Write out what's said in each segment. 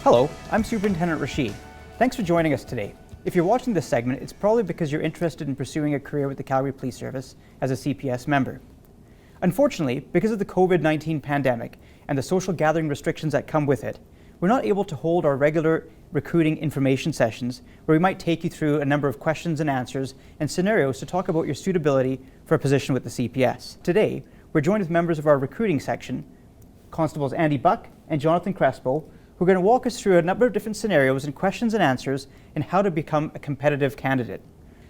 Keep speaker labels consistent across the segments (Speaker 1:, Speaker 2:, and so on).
Speaker 1: Hello, I'm Superintendent Rashid. Thanks for joining us today. If you're watching this segment, it's probably because you're interested in pursuing a career with the Calgary Police Service as a CPS member. Unfortunately, because of the COVID-19 pandemic and the social gathering restrictions that come with it, we're not able to hold our regular recruiting information sessions where we might take you through a number of questions and answers and scenarios to talk about your suitability for a position with the CPS. Today, we're joined with members of our recruiting section, Constables Andy Buck and Jonathan Crespo, who are going to walk us through a number of different scenarios and questions and answers in how to become a competitive candidate.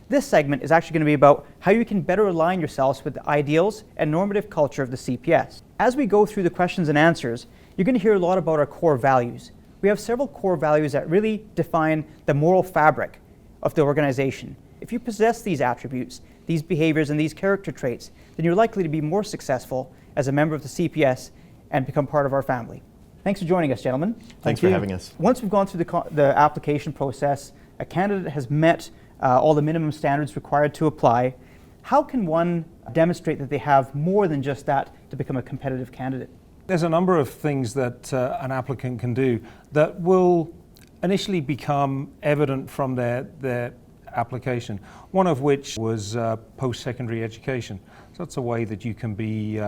Speaker 1: This segment is actually going to be about how you can better align yourselves with the ideals and normative culture of the CPS. As we go through the questions and answers, you're going to hear a lot about our core values. We have several core values that really define the moral fabric of the organization. If you possess these attributes, these behaviors, and these character traits, then you're likely to be more successful as a member of the CPS and become part of our family. Thanks for joining us, gentlemen.
Speaker 2: Thanks for having us.
Speaker 1: Once we've gone through the application process, a candidate has met all the minimum standards required to apply. How can one demonstrate that they have more than just that to become a competitive candidate?
Speaker 3: There's a number of things that an applicant can do that will initially become evident from their application, one of which was post-secondary education. So that's a way that you can be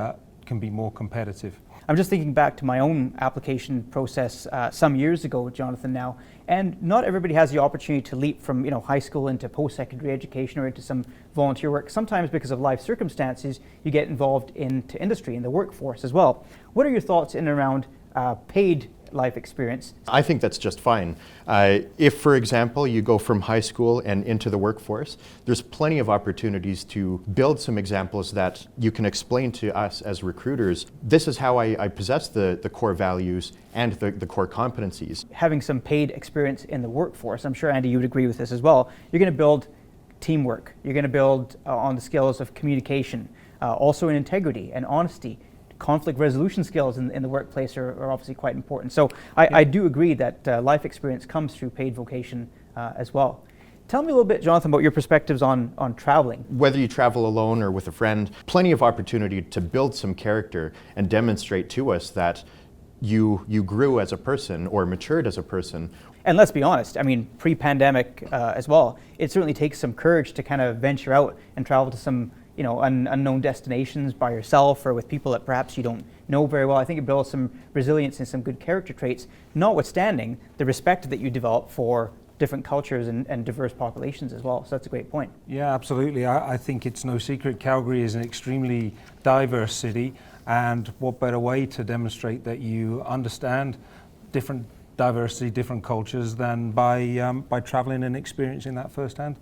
Speaker 3: more competitive.
Speaker 1: I'm just thinking back to my own application process some years ago, Jonathan, now, and not everybody has the opportunity to leap from high school into post-secondary education or into some volunteer work. Sometimes because of life circumstances, you get involved into industry, in the workforce as well. What are your thoughts in and around paid life experience?
Speaker 2: I think that's just fine. If, for example, you go from high school and into the workforce, there's plenty of opportunities to build some examples that you can explain to us as recruiters. This is how I possess the core values and the core competencies.
Speaker 1: Having some paid experience in the workforce, I'm sure, Andy, you would agree with this as well. You're going to build teamwork. You're going to build on the skills of communication, also in integrity and honesty. Conflict resolution skills in the workplace are obviously quite important. So I do agree that life experience comes through paid vocation as well. Tell me a little bit, Jonathan, about your perspectives on traveling.
Speaker 2: Whether you travel alone or with a friend, plenty of opportunity to build some character and demonstrate to us that you grew as a person or matured as a person.
Speaker 1: And let's be honest, I mean, pre-pandemic as well, it certainly takes some courage to kind of venture out and travel to some unknown destinations by yourself or with people that perhaps you don't know very well. I think it builds some resilience and some good character traits, notwithstanding the respect that you develop for different cultures and diverse populations as well. So that's a great point.
Speaker 3: Yeah, absolutely. I think it's no secret Calgary is an extremely diverse city, and what better way to demonstrate that you understand different diversity, different cultures than by traveling and experiencing that firsthand.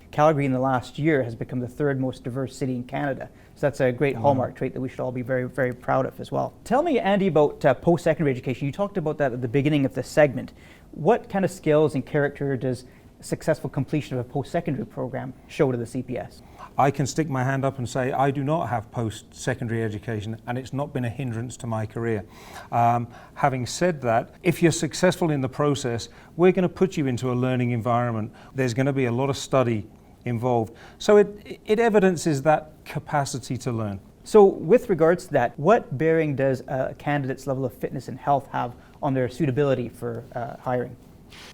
Speaker 1: Calgary in the last year has become the third most diverse city in Canada. So that's a great hallmark trait that we should all be very, very proud of as well. Tell me, Andy, about post-secondary education. You talked about that at the beginning of this segment. What kind of skills and character does successful completion of a post-secondary program show to the CPS?
Speaker 3: I can stick my hand up and say I do not have post-secondary education, and it's not been a hindrance to my career. Having said that, if you're successful in the process, we're going to put you into a learning environment. There's going to be a lot of study involved. So it evidences that capacity to learn.
Speaker 1: So with regards to that, what bearing does a candidate's level of fitness and health have on their suitability for hiring?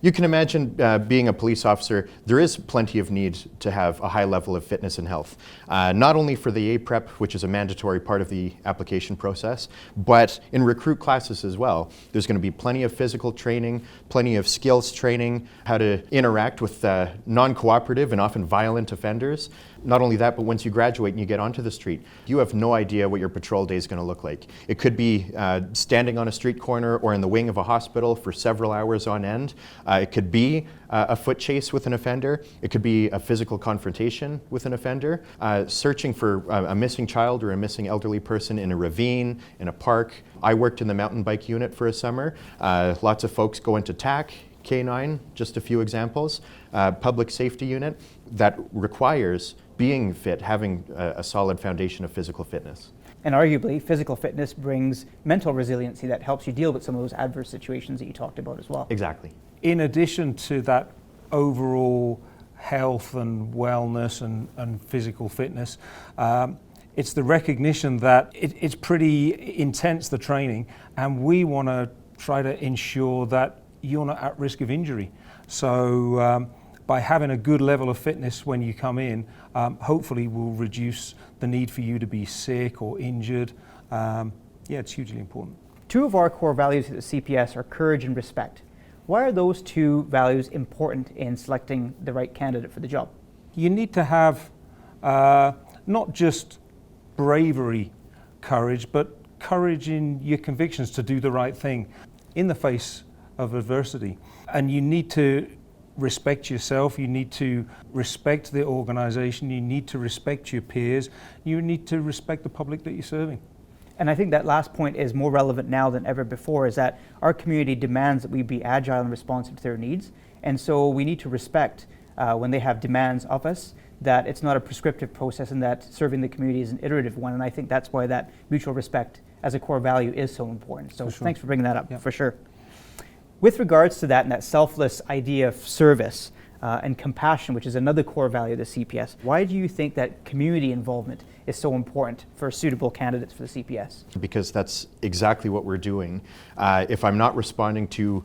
Speaker 2: You can imagine being a police officer, there is plenty of need to have a high level of fitness and health. Not only for the A-Prep, which is a mandatory part of the application process, but in recruit classes as well. There's going to be plenty of physical training, plenty of skills training, how to interact with non-cooperative and often violent offenders. Not only that, but once you graduate and you get onto the street, you have no idea what your patrol day is going to look like. It could be standing on a street corner or in the wing of a hospital for several hours on end. It could be a foot chase with an offender. It could be a physical confrontation with an offender. Searching for a missing child or a missing elderly person in a ravine, in a park. I worked in the mountain bike unit for a summer. Lots of folks go into TAC, K9, just a few examples. Public safety unit that requires being fit, having a solid foundation of physical fitness.
Speaker 1: And arguably, physical fitness brings mental resiliency that helps you deal with some of those adverse situations that you talked about as well.
Speaker 2: Exactly.
Speaker 3: In addition to that overall health and wellness and physical fitness, it's the recognition that it's pretty intense, the training, and we want to try to ensure that you're not at risk of injury. So by having a good level of fitness when you come in, hopefully will reduce the need for you to be sick or injured. It's hugely important.
Speaker 1: Two of our core values at the CPS are courage and respect. Why are those two values important in selecting the right candidate for the job?
Speaker 3: You need to have not just bravery, courage, but courage in your convictions to do the right thing in the face of adversity. And you need to respect yourself, you need to respect the organization, you need to respect your peers, you need to respect the public that you're serving.
Speaker 1: And I think that last point is more relevant now than ever before, is that our community demands that we be agile and responsive to their needs. And so we need to respect when they have demands of us, that it's not a prescriptive process and that serving the community is an iterative one. And I think that's why that mutual respect as a core value is so important. So thanks for bringing that up, for sure. With regards to that and that selfless idea of service and compassion, which is another core value of the CPS, why do you think that community involvement is so important for suitable candidates for the CPS?
Speaker 2: Because that's exactly what we're doing. If I'm not responding to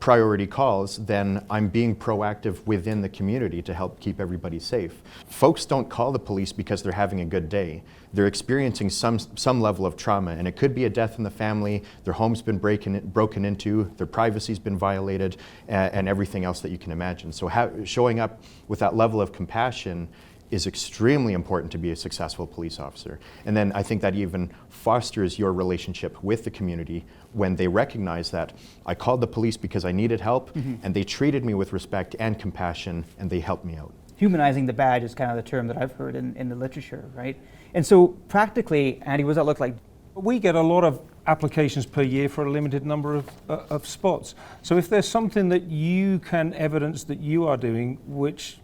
Speaker 2: priority calls, then I'm being proactive within the community to help keep everybody safe. Folks don't call the police because they're having a good day. They're experiencing some level of trauma, and it could be a death in the family, their home's been broken into, their privacy's been violated, and everything else that you can imagine. So showing up with that level of compassion is extremely important to be a successful police officer. And then I think that even fosters your relationship with the community when they recognize that I called the police because I needed help, and they treated me with respect and compassion, and they helped me out.
Speaker 1: Humanizing the badge is kind of the term that I've heard in the literature, right? And so practically, Andy, what does that look like?
Speaker 3: We get a lot of applications per year for a limited number of spots. So if there's something that you can evidence that you are doing, which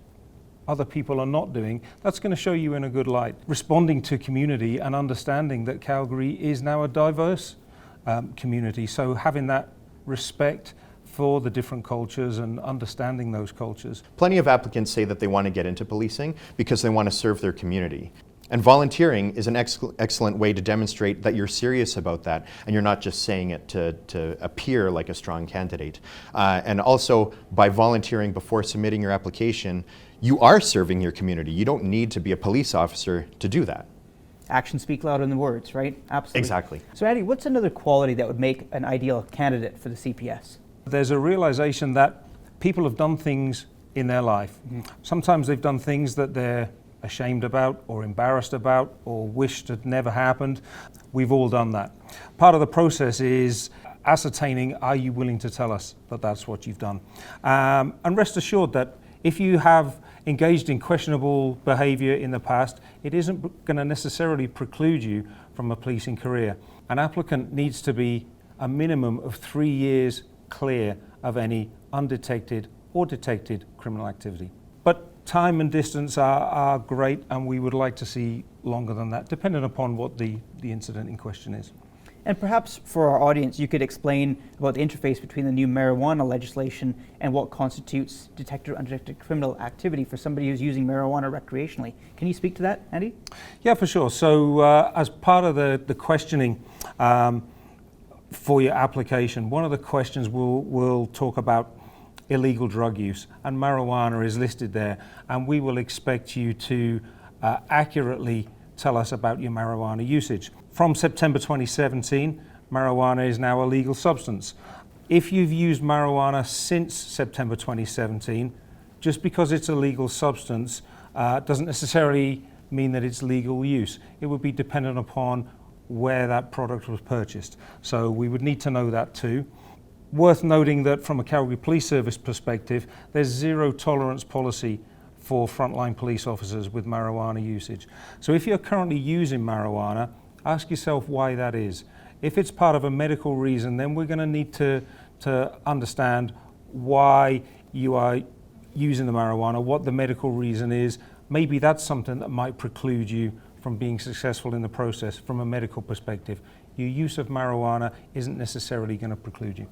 Speaker 3: other people are not doing, that's going to show you in a good light. Responding to community and understanding that Calgary is now a diverse community. So having that respect for the different cultures and understanding those cultures.
Speaker 2: Plenty of applicants say that they want to get into policing because they want to serve their community. And volunteering is an excellent way to demonstrate that you're serious about that and you're not just saying it to appear like a strong candidate. And also, by volunteering before submitting your application, you are serving your community. You don't need to be a police officer to do that.
Speaker 1: Actions speak louder than words, right? Absolutely.
Speaker 2: Exactly.
Speaker 1: So Andy, what's another quality that would make an ideal candidate for the CPS?
Speaker 3: There's a realization that people have done things in their life. Sometimes they've done things that they're ashamed about or embarrassed about or wished had never happened. We've all done that. Part of the process is ascertaining, are you willing to tell us that that's what you've done? And rest assured that if you have engaged in questionable behavior in the past, it isn't going to necessarily preclude you from a policing career. An applicant needs to be a minimum of 3 years clear of any undetected or detected criminal activity. But time and distance are great, and we would like to see longer than that, depending upon what the incident in question is.
Speaker 1: And perhaps for our audience, you could explain about the interface between the new marijuana legislation and what constitutes detected or undetected criminal activity for somebody who's using marijuana recreationally. Can you speak to that, Andy?
Speaker 3: Yeah, for sure. So as part of the questioning for your application, one of the questions will talk about illegal drug use, and marijuana is listed there, and we will expect you to accurately tell us about your marijuana usage. From September 2017, marijuana is now a legal substance. If you've used marijuana since September 2017, just because it's a legal substance doesn't necessarily mean that it's legal use. It would be dependent upon where that product was purchased. So we would need to know that too. Worth noting that from a Calgary Police Service perspective, there's zero tolerance policy for frontline police officers with marijuana usage. So if you're currently using marijuana, ask yourself why that is. If it's part of a medical reason, then we're going to need to understand why you are using the marijuana, what the medical reason is. Maybe that's something that might preclude you from being successful in the process from a medical perspective. Your use of marijuana isn't necessarily going to preclude you.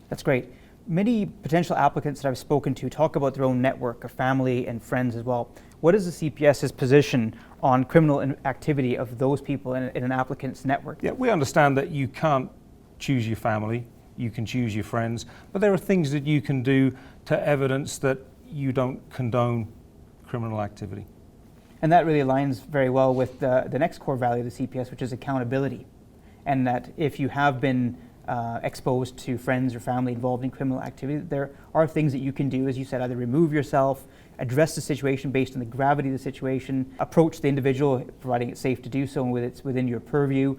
Speaker 1: That's great. Many potential applicants that I've spoken to talk about their own network of family and friends as well. What is the CPS's position on criminal activity of those people in an applicant's network?
Speaker 3: Yeah, we understand that you can't choose your family, you can choose your friends, but there are things that you can do to evidence that you don't condone criminal activity.
Speaker 1: And that really aligns very well with the next core value of the CPS, which is accountability. And that if you have been exposed to friends or family involved in criminal activity, there are things that you can do, as you said, either remove yourself, address the situation based on the gravity of the situation, approach the individual, providing it's safe to do so and it's within your purview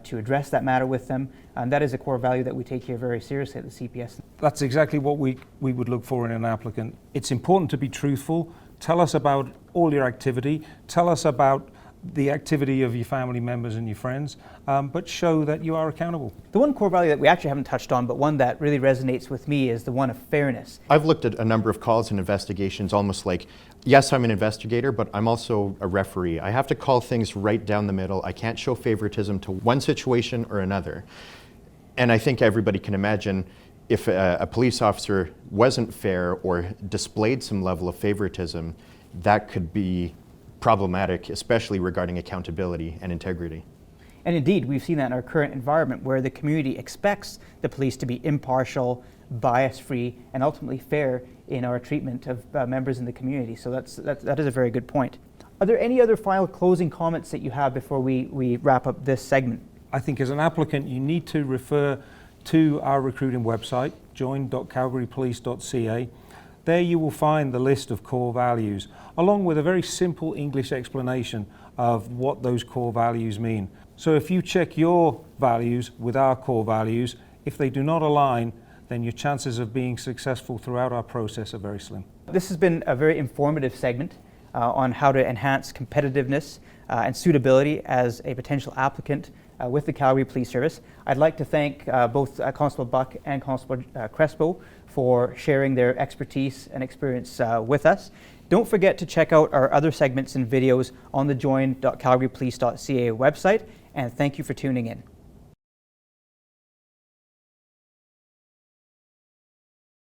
Speaker 1: to address that matter with them. And that is a core value that we take here very seriously at the CPS.
Speaker 3: That's exactly what we would look for in an applicant. It's important to be truthful. Tell us about all your activity. Tell us about the activity of your family members and your friends, but show that you are accountable.
Speaker 1: The one core value that we actually haven't touched on, but one that really resonates with me, is the one of fairness.
Speaker 2: I've looked at a number of calls and investigations almost like, yes, I'm an investigator, but I'm also a referee. I have to call things right down the middle. I can't show favoritism to one situation or another. And I think everybody can imagine if a police officer wasn't fair or displayed some level of favoritism, that could be problematic, especially regarding accountability and integrity.
Speaker 1: And indeed, we've seen that in our current environment, where the community expects the police to be impartial, bias-free, and ultimately fair in our treatment of members in the community. So that is a very good point. Are there any other final closing comments that you have before we wrap up this segment?
Speaker 3: I think as an applicant, you need to refer to our recruiting website, join.calgarypolice.ca. There you will find the list of core values, along with a very simple English explanation of what those core values mean. So if you check your values with our core values, if they do not align, then your chances of being successful throughout our process are very slim.
Speaker 1: This has been a very informative segment on how to enhance competitiveness and suitability as a potential applicant with the Calgary Police Service. I'd like to thank both Constable Buck and Constable Crespo for sharing their expertise and experience with us. Don't forget to check out our other segments and videos on the join.calgarypolice.ca website, and thank you for tuning in.